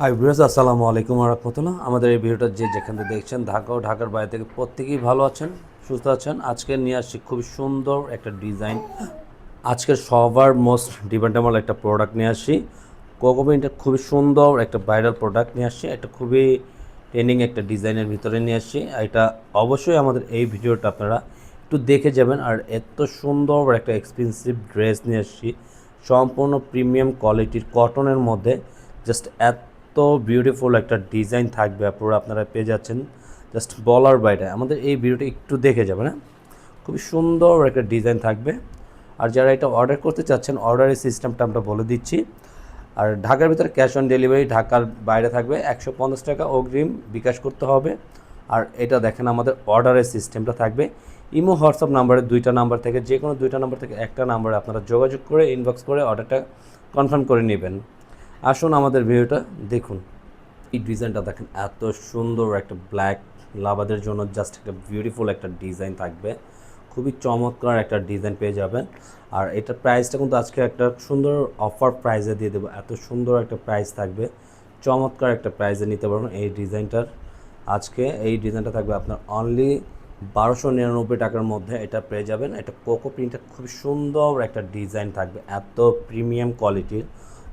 Hi viewers, আসসালামু আলাইকুম ওয়া রাহমাতুল্লাহ। আমাদের এই ভিডিওটা যে যেখান থেকে দেখছেন, ঢাকা ও ঢাকার বাইরে থেকে প্রত্যেকেই ভালো আছেন, সুস্থ আছেন। আজকে নিয়ে আসছি খুবই সুন্দর একটা ডিজাইন। আজকের সবার মোস্ট ডিমান্ডেবল একটা প্রোডাক্ট নিয়ে আসছি। কোকো প্রিন্টের খুবই সুন্দর একটা ভাইরাল প্রোডাক্ট নিয়ে আসছি। এটা খুবই ট্রেন্ডিং একটা ডিজাইনের ভিতরে নিয়ে আসছি। এটা অবশ্যই আমাদের এই ভিডিওটা আপনারা একটু দেখে যাবেন। আর এত সুন্দর একটা এক্সপেন্সিভ ড্রেস নিয়ে আসছি, সম্পূর্ণ প্রিমিয়াম কোয়ালিটির কটনের মধ্যে। জাস্ট এত বিউটিফুল একটা ডিজাইন থাকবে, আপনারা পেয়ে যাচ্ছেন জাস্ট বলার বাইরে। আমাদের এই ভিডিওটা একটু দেখে যাবেন, হ্যাঁ, খুবই সুন্দর একটা ডিজাইন থাকবে। আর যারা এটা অর্ডার করতে চাচ্ছেন, অর্ডারের সিস্টেমটা আমরা বলে দিচ্ছি। আর ঢাকার ভিতরে ক্যাশ অন ডেলিভারি, ঢাকার বাইরে থাকবে 150 টাকা অগ্রিম বিকাশ করতে হবে। আর এটা দেখেন, আমাদের অর্ডারের সিস্টেমটা থাকবে ইমো হোয়াটসঅ্যাপ নাম্বারে, দুইটা নাম্বার থেকে যে কোনো দুইটা নাম্বার থেকে একটা নাম্বারে আপনারা যোগাযোগ করে ইনবক্স করে অর্ডারটা কনফার্ম করে নেবেন। আসুন আমাদের ভিডিওটা দেখুন। এই ডিজাইনটা দেখেন, এত সুন্দর একটা ব্ল্যাক লাভাদের জন্য জাস্ট একটা বিউটিফুল একটা ডিজাইন থাকবে। খুবই চমৎকার একটা ডিজাইন পেয়ে যাবেন। আর এটার প্রাইসটা কিন্তু আজকে একটা সুন্দর অফার প্রাইসে দিয়ে দেবো। এত সুন্দর একটা প্রাইস থাকবে, চমৎকার একটা প্রাইসে নিতে পারবেন এই ডিজাইনটার। আজকে এই ডিজাইনটা থাকবে আপনার অনলি 1299 টাকার মধ্যে এটা পেয়ে যাবেন। এটা কোকো প্রিন্টের খুবই সুন্দর একটা ডিজাইন থাকবে, এত প্রিমিয়াম কোয়ালিটির।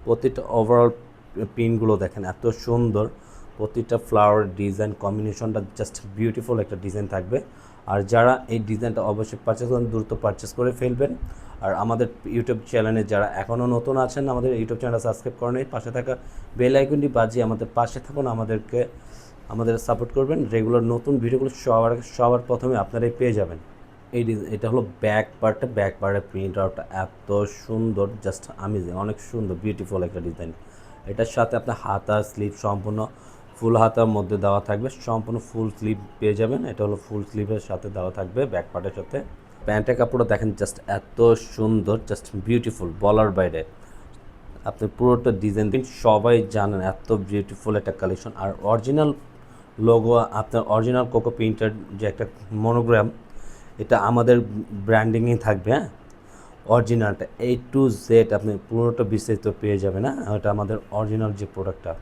প্রতিটা ওভারঅল প্রিন্টগুলো দেখেন এত সুন্দর, প্রতিটা ফ্লাওয়ার ডিজাইন কম্বিনেশনটা জাস্ট বিউটিফুল একটা ডিজাইন থাকবে। আর যারা এই ডিজাইনটা অবশ্যই পারচেস করেন, দ্রুত পারচেস করে ফেলবেন। আর আমাদের ইউটিউব চ্যানেলে যারা এখনও নতুন আছেন, আমাদের ইউটিউব চ্যানেল সাবস্ক্রাইব করেন, পাশে থাকা বেল আইকনটি বাজিয়ে আমাদের পাশে থাকুন, আমাদের সাপোর্ট করবেন। রেগুলার নতুন ভিডিওগুলো সবার প্রথমে আপনারাই পেয়ে যাবেন। এটা হলো ব্যাক পার্টটা, ব্যাক পার্টের প্রিন্ট আউটটা এত সুন্দর, জাস্ট আমেজিং, অনেক সুন্দর বিউটিফুল একটা ডিজাইন। এটার সাথে আপনার হাতা স্লিভ সম্পূর্ণ ফুল হাতার মধ্যে দেওয়া থাকবে, সম্পূর্ণ ফুল স্লিভ পেয়ে যাবেন। এটা হলো ফুল স্লিভের সাথে দেওয়া থাকবে ব্যাক পার্টের সাথে। প্যান্টের কাপড়টা দেখেন জাস্ট এত সুন্দর, জাস্ট বিউটিফুল, বলার বাইরে। আপনি পুরোটা ডিজাইন সবাই জানেন এত বিউটিফুল একটা কালেকশন। আর অরিজিনাল লোগো, আপনার অরিজিনাল কোকো প্রিন্টের যে একটা মনোগ্রাম, এটা আমাদের ব্র্যান্ডিংয়ে থাকবে, হ্যাঁ। অরিজিনালটা A to Z আপনি পুরোটা বিস্তারিত পেয়ে যাবেন, হ্যাঁ। এটা আমাদের অরিজিনাল যে প্রোডাক্টটা।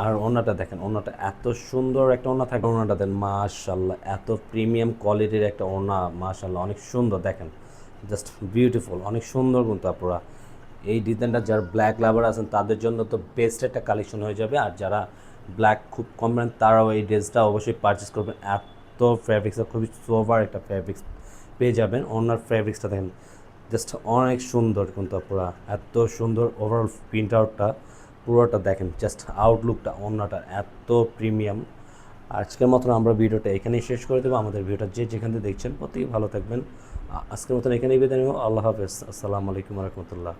আর ওড়নাটা দেখেন, ওড়নাটা এত সুন্দর একটা ওড়না থাকে। ওড়নাটা দেন, মাশাআল্লাহ, এত প্রিমিয়াম কোয়ালিটির একটা ওড়না, মাশাআল্লাহ, অনেক সুন্দর দেখেন, জাস্ট বিউটিফুল, অনেক সুন্দর। কিন্তু আপনারা এই ডিজাইনটা যারা ব্ল্যাক লাভার আছেন তাদের জন্য তো বেস্ট একটা কালেকশন হয়ে যাবে। আর যারা ব্ল্যাক খুব কম ব্র্যান্ড, তারাও এই ড্রেসটা অবশ্যই পারচেস করবেন। এত ফ্যাব্রিক্সটা খুবই সোভার একটা ফ্যাব্রিক্স পেয়ে যাবেন। ওনার ফ্যাব্রিক্সটা দেখেন, জাস্ট অনেক সুন্দর। কিন্তু পুরা এত সুন্দর ওভারঅল প্রিন্ট আউটটা, পুরোটা দেখেন, জাস্ট আউটলুকটা, ওনাটা এত প্রিমিয়াম। আজকের মতন আমরা ভিডিওটা এখানেই শেষ করে দেবো। আমাদের ভিডিওটা যে যেখান থেকে দেখছেন প্রত্যেকেই ভালো থাকবেন। আজকের মতন এখানেই বিদায় নেব। আল্লাহ হাফেজ, আসসালামু আলাইকুম রহমতুল্লাহ।